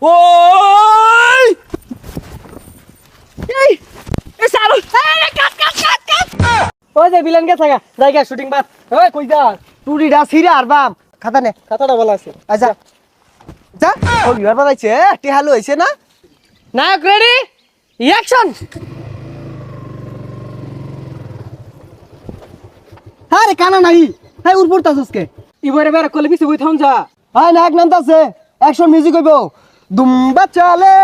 ওই এই এ সারো এই কাট কাট কাট কাট ওই যে ভিলেন গেছে জায়গা শুটিং বাদ ওই কই যা টুরিডা ছিড়ে আর বাম খাতা নে খাতাটা ভালো আছে আচ্ছা যা ও বিবার বানাইছে টিহালু হইছে না নায়ক রেডি অ্যাকশন আরে কানা নাই হাই উড় পড়তাছস কে ইবারে বের কলে বিছে বই থাম যা হাই নায়ক নামতাছে অ্যাকশন মিউজিক হইব দুম্বা চলে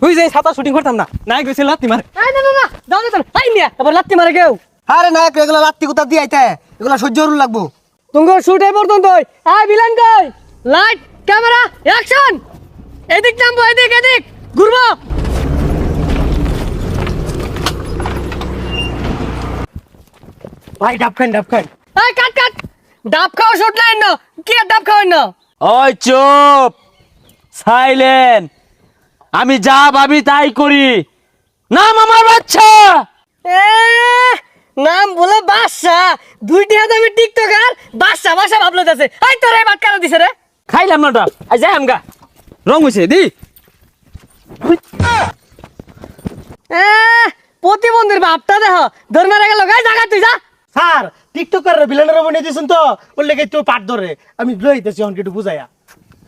হুই যাই ছাতা শুটিং করতাম না নায়ক গেছে লাত্তি মারে এই না না না দাও দে হাই মিয়া আবার লাত্তি মারে কেউ আরে নায়ক এগুলা লাত্তি কুতা দি আইতে এগুলা সহ্য করুন লাগবো তুমি শুট এই পর্যন্ত আই ভিলেন কই লাইট ক্যামেরা অ্যাকশন এদিক নামবো এদিক এদিক ঘুরবো ভাই ডাব খান এই কাট কাট ডাব খাও শুট লাইন না কি আর ডাব খাওয়াই না ওই চুপ সাইলেন্ট আমি যা ভাবি তাই করি নাম আমার বাচ্চা এ নাম বলে বাদশা দুইটি হাতে আমি টিকটকার বাদশা বাদশা ভাবলো যাচ্ছে এই তোরে ভাত কারা দিছে রে খাইলাম না ডাব আই যাই আমগা রং হইছে দি এ প্রতিবন্ধীর ভাবটা দেখো ধর মারা গেল গাই জায়গা তুই যা স্যার টিকটকার ভিলেনের বনে দিয়েছেন তো বললে কি তো পাট ধরে আমি লইতেছি অন একটু বুঝাইয়া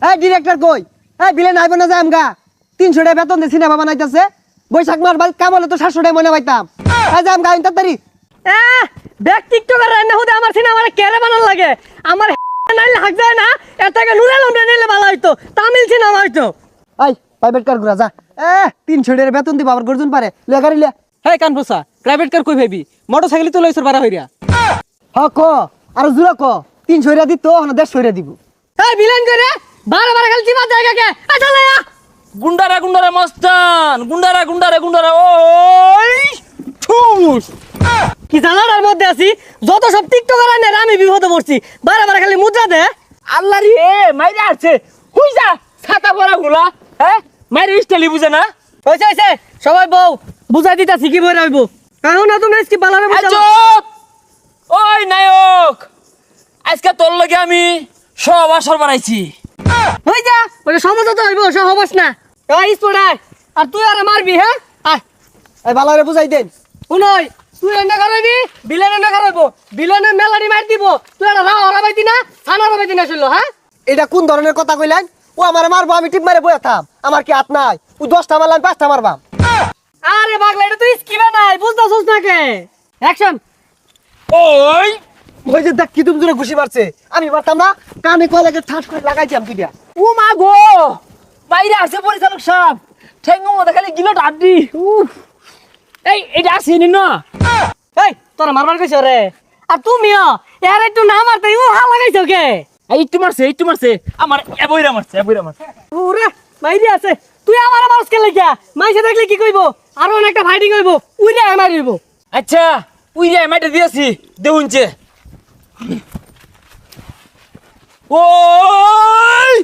এই ডিরেক্টর কই এই ভিলেন আইব না যায় আমগা 300 টাকা বেতন দিয়ে সিনেমা বানাইতাছে বৈশাখ মাস বাদ কাম হলে তো 700 টাকা মনে পাইতাম এই যে আমগা ইন্তারি এ ব্যাক টিকটকার রান্না হতে আমার সিনেমা কেরে বানান লাগে আমার নাইলে হাক যায় না এটাকে নুরাল আমরা নিলে ভালো হইতো তামিল সিনেমা হইতো এই প্রাইভেট কার ঘুরা যা এ 300 টাকা বেতন দিব আবার গর্জন পারে লে গাড়ি লে হে কানফুসা প্রাইভেট কার কই ভাবি মোটরসাইকেল তো লইছর বাড়া হইরা হ ক আর জুরা ক 300 টাকা দিত না 150 টাকা দিব এই ভিলেন করে বারে বারে খালি চিপা জায়গা কে এই চলে আ গুন্ডারা গুন্ডারা মস্তান গুন্ডারা ওই ঠুস কি জানার মধ্যে আছি যত সব টিকটকার আনে আমি বিপদে পড়ছি বারে বারে খালি মুদ্রা দে আল্লাহ রে মাইরে আছে হুই যা ছাতা পরা গুলা হ্যাঁ মাইরে স্টাইলি বুঝে না হইছে সবাই বউ বুঝাই দিতাছি কি বই রাখবো কারণ না তুমি কি বালারে এই বুঝাবো চুপ ওই নায়ক আজকে তোর লগে আমি সব আসর বানাইছি হই যা ওরে সমাজ তো হইবো সহবাস না এই স্পোর্টার আর তুই আর মারবি হ্যাঁ আয় এই বালারে বুঝাই দেন শুনই তুই এন্ডা করাবি বিলেন এন্ডা করাবো বিলেনের মেলানি মার দিব তুই আর রাও হরাবাইতি না থানা হরাবাইতি না শুনলো হ্যাঁ এটা কোন ধরনের কথা কইলেন ও আমারে মারবো আমি টিপ মারে বইয়া থাম আমার কি হাত নাই ও 10টা মারলাম 5টা মারবাম আরে পাগলা এটা তুই স্কিমে নাই বুঝতাছস না কে অ্যাকশন ওই ওই যে দেখ কি তুমি জোরে ঘুষি মারছে আমি মারতাম না কানে কলাকে ঠাস করে লাগাইছিলাম তুইটা ও মা গো বাইরে আছে পরিচালক সাহেব ঠেঙ্গো মধ্যে খালি গিলো ডাড্ডি এই এটা আছে না এই তোরা মারবার কইছ রে আর তুমিও এর একটু না মারতে ও হা লাগাইছো কে এই একটু মারছে আমার এবইরা মারছে ওরে মাইরি আছে তুই আমার মারস কে লাগিয়া মাইসে দেখলে কি কইবো আর অনেকটা ফাইটিং হইবো উইলে মারিব আচ্ছা উই রে মাইটা দিয়েছি দেউনছে ওই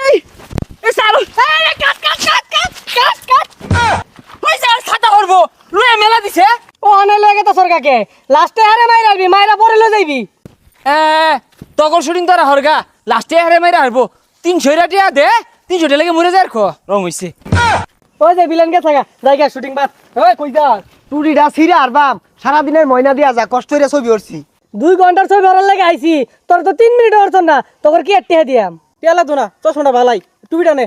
এই এ সারো এই কাট ওই যা ছাতা করবো লয়ে মেলা দিছে ও অনে লাগে তো সরকাকে লাস্টে হারে মাইরাবি মাইরা পরে লই যাইবি তখন শুটিং তারা হরগা লাস্টে হারে মাইরা হারবো 300 টাকা দে 300 টাকা লাগে মরে যায় খো রং হইছে ওই যে ভিলেন কে থাকা জায়গা শুটিং বাদ ওই কই যা টুরিডা ছিড়ে আর বাম সারা দিনের ময়না দিয়া যা কষ্ট হইরা ছবি উঠছি 2 ঘন্টার ছবি ওরার লাগে আইছি তোর তো 3 মিনিট হরছ না তোর কি টেহা দিয়াম পেলা তো না চশমাটা ভালাই টুপিটা নে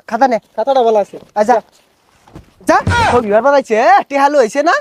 খাতা নে খাতাটা ভালো আছে আচ্ছা যা ছবি আর বানাইছে টেহালু হইছে না